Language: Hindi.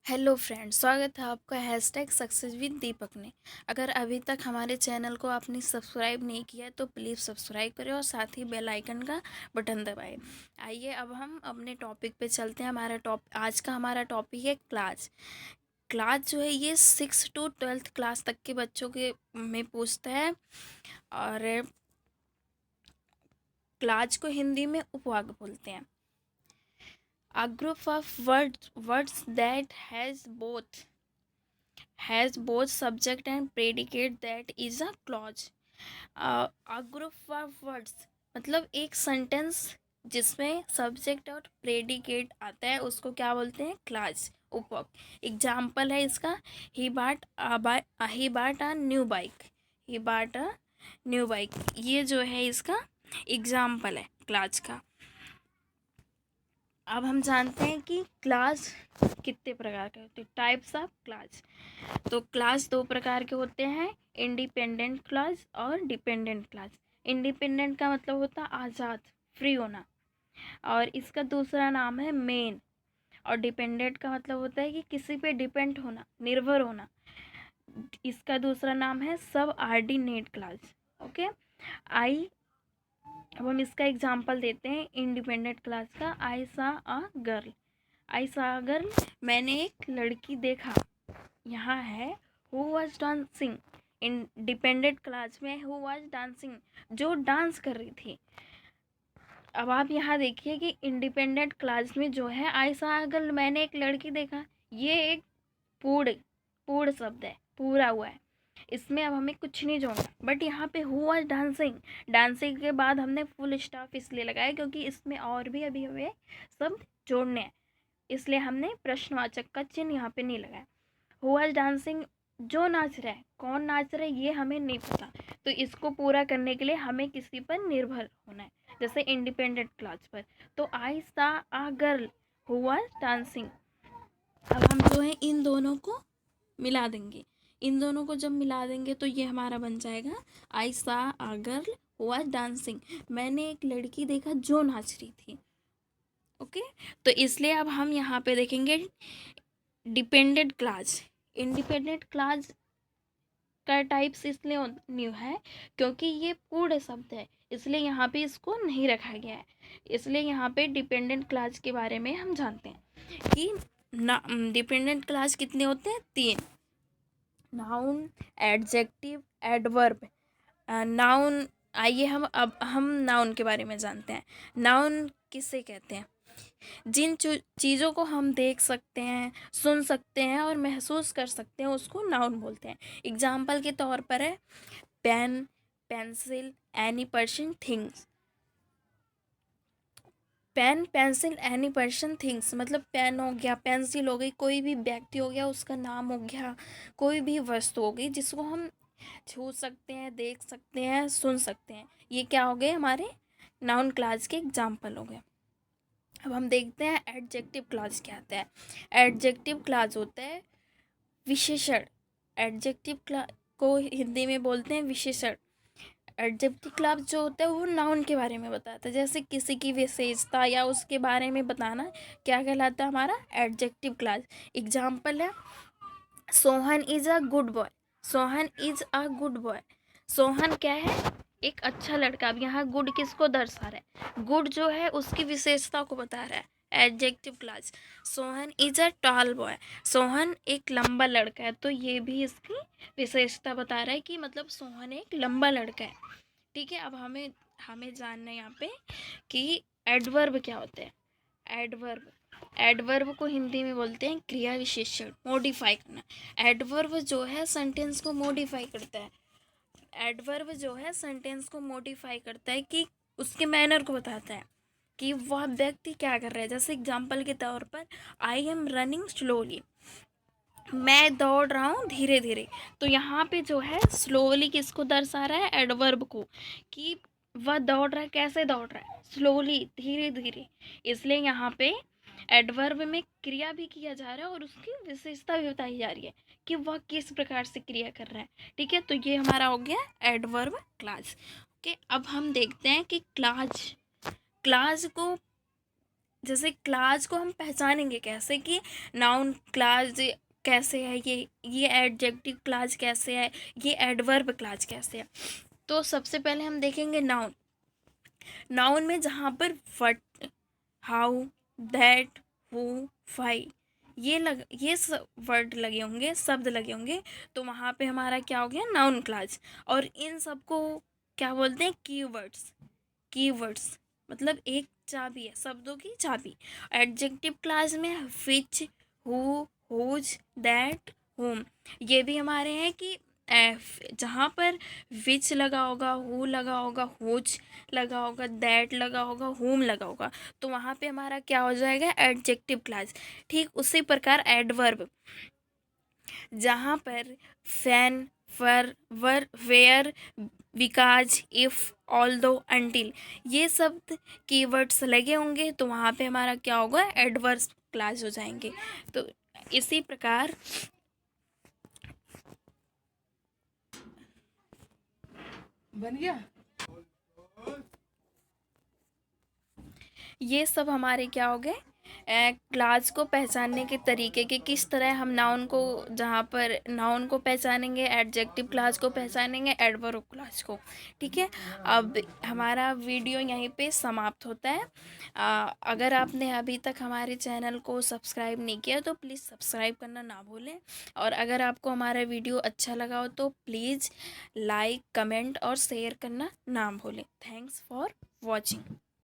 हेलो फ्रेंड्स, स्वागत है आपका हैशटैग सक्सेस विद दीपक में। अगर अभी तक हमारे चैनल को आपने सब्सक्राइब नहीं किया है तो प्लीज़ सब्सक्राइब करें और साथ ही बेल आइकन का बटन दबाएं। आइए अब हम अपने टॉपिक पे चलते हैं। आज का हमारा टॉपिक है क्लास। क्लास जो है ये 6 to 12th क्लास तक के बच्चों के में पूछता है। और क्लास को हिंदी में उपवाक बोलते हैं। A group of words that has both subject and predicate, that is a clause. A group of words मतलब एक सेंटेंस जिसमें सब्जेक्ट और प्रेडिकेट आता है उसको क्या बोलते हैं? क्लास, उपवाक्य। एग्जाम्पल है इसका, ही बाट अ न्यू बाइक। ही बाट अ न्यू बाइक, ये जो है इसका एग्जाम्पल है क्लास का। अब हम जानते हैं कि क्लास कितने प्रकार के होते हैं, टाइप्स ऑफ क्लास। तो क्लास दो प्रकार के होते हैं, इंडिपेंडेंट क्लास और डिपेंडेंट क्लास। इंडिपेंडेंट का मतलब होता है आज़ाद, फ्री होना, और इसका दूसरा नाम है मेन। और डिपेंडेंट का मतलब होता है कि किसी पे डिपेंड होना, निर्भर होना। इसका दूसरा नाम है सब आर्डिनेट क्लास। ओके, आई अब हम इसका एग्जाम्पल देते हैं इंडिपेंडेंट क्लास का। आई सा अ गर्ल। आई सा अ गर्ल, मैंने एक लड़की देखा। यहाँ है who was dancing. Independent class में हु वॉज डांसिंग, जो डांस कर रही थी। अब आप यहाँ देखिए कि इंडिपेंडेंट क्लास में जो है आई सा अ गर्ल, मैंने एक लड़की देखा, ये एक पूर्ण पूर्ण शब्द है, पूरा हुआ है। इसमें अब हमें कुछ नहीं जोड़ना। बट यहाँ पे हु वाज डांसिंग, डांसिंग के बाद हमने फुल स्टॉप इसलिए लगाया क्योंकि इसमें और भी अभी हमें शब्द जोड़ने हैं, इसलिए हमने प्रश्नवाचक का चिन्ह यहाँ पे नहीं लगाया। हु वाज डांसिंग, जो नाच रहा है, कौन नाच रहा है ये हमें नहीं पता, तो इसको पूरा करने के लिए हमें किसी पर निर्भर होना है, जैसे इंडिपेंडेंट क्लास पर। तो आई सा a girl who was dancing. अब हम जो है इन दोनों को मिला देंगे। इन दोनों को जब मिला देंगे तो ये हमारा बन जाएगा आई सा अ गर्ल वाज डांसिंग। मैंने एक लड़की देखा जो नाच रही थी। ओके, तो इसलिए अब हम यहाँ पे देखेंगे डिपेंडेंट क्लास। इंडिपेंडेंट क्लास का टाइप्स इसलिए न्यू है क्योंकि ये पूर्ण शब्द है, इसलिए यहाँ पे इसको नहीं रखा गया है। इसलिए यहाँ पे डिपेंडेंट क्लास के बारे में हम जानते हैं कि डिपेंडेंट क्लास कितने होते हैं? 3। Noun, adjective, adverb. नाउन, आइए हम नाउन के बारे में जानते हैं। नाउन किसे कहते हैं? जिन चीज़ों को हम देख सकते हैं, सुन सकते हैं और महसूस कर सकते हैं उसको नाउन बोलते हैं। एग्जाम्पल के तौर पर है pen, pencil, any person, things. Pen, pencil, any person, things मतलब पेन हो गया, पेंसिल हो गई, कोई भी व्यक्ति हो गया, उसका नाम हो गया, कोई भी वस्तु हो गई जिसको हम छू सकते हैं, देख सकते हैं, सुन सकते हैं। ये क्या हो गए? हमारे नाउन क्लास के एग्जाम्पल हो गए। अब हम देखते हैं एडजेक्टिव क्लास क्या आता है। एडजेक्टिव क्लास होता है विशेषण। एडजेक्टिव क्लास को हिंदी में बोलते हैं विशेषण। एडजेक्टिव क्लास जो होता है वो नाउन के बारे में बताता है, जैसे किसी की विशेषता या उसके बारे में बताना क्या कहलाता है? हमारा एडजेक्टिव क्लास। एग्जाम्पल है Sohan is a good boy. Sohan is a good boy, Sohan क्या है? एक अच्छा लड़का। अब यहाँ गुड किसको दर्शा रहा है? गुड जो है उसकी विशेषता को बता रहा है। Adjective class. Sohan is a tall boy, Sohan एक लंबा लड़का है, तो ये भी इसकी विशेषता बता रहा है कि मतलब सोहन एक लंबा लड़का है। ठीक है, अब हमें हमें जानना है यहाँ पे कि एडवर्ब क्या होते हैं। एडवर्ब, एडवर्ब को हिंदी में बोलते हैं क्रिया विशेषण, मॉडिफाई करना। एडवर्ब जो है सेंटेंस को मॉडिफाई करता है। एडवर्ब जो है सेंटेंस को मॉडिफाई करता है कि उसके मैनर को बताता है कि वह व्यक्ति क्या कर रहा है। जैसे एग्जाम्पल के तौर पर आई एम रनिंग स्लोली, मैं दौड़ रहा हूँ धीरे धीरे। तो यहाँ पे जो है स्लोली किसको दर्शा रहा है? एडवर्ब को, कि वह दौड़ रहा है, कैसे दौड़ रहा है? स्लोली, धीरे धीरे। इसलिए यहाँ पे एडवर्ब में क्रिया भी किया जा रहा है और उसकी विशेषता भी बताई जा रही है कि वह किस प्रकार से क्रिया कर रहा है। ठीक है, तो ये हमारा हो गया एडवर्ब क्लास। ओके, अब हम देखते हैं कि क्लास, क्लास को जैसे क्लास को हम पहचानेंगे कैसे कि नाउन क्लास कैसे है, ये एडजेक्टिव क्लास कैसे है, ये एडवर्ब क्लास कैसे है। तो सबसे पहले हम देखेंगे नाउन। नाउन में जहाँ पर what, how, that, who, why ये सब वर्ड लगे होंगे, शब्द लगे होंगे, तो वहाँ पे हमारा क्या हो गया, नाउन क्लास। और इन सबको क्या बोलते हैं, कीवर्ड्स। कीवर्ड्स मतलब एक चाबी है, शब्दों की चाबी। एडजेक्टिव क्लास में विच, हु, हुज, दैट, हुम, ये भी हमारे हैं कि जहाँ पर विच लगा होगा, हु लगा होगा, हुज लगा होगा, दैट लगा होगा, हुम लगा होगा, तो वहाँ पे हमारा क्या हो जाएगा, एडजेक्टिव क्लास। ठीक उसी प्रकार एडवर्ब, जहाँ पर फैन, फर, वर, where, because, if, although, until, ये सब कीवर्ड्स लगे होंगे, तो वहाँ पे हमारा क्या होगा, एडवर्ब क्लास हो जाएंगे। तो इसी प्रकार बन गया। ये सब हमारे क्या हो गए, क्लास को पहचानने के तरीके के, किस तरह हम नाउन को, जहाँ पर नाउन को पहचानेंगे, एडजेक्टिव क्लास को पहचानेंगे, एडवर्ब क्लास को। ठीक है, अब हमारा वीडियो यहीं पे समाप्त होता है। अगर आपने अभी तक हमारे चैनल को सब्सक्राइब नहीं किया तो प्लीज़ सब्सक्राइब करना ना भूलें। और अगर आपको हमारा वीडियो अच्छा लगा हो तो प्लीज़ लाइक, कमेंट और शेयर करना ना भूलें। Thanks for watching.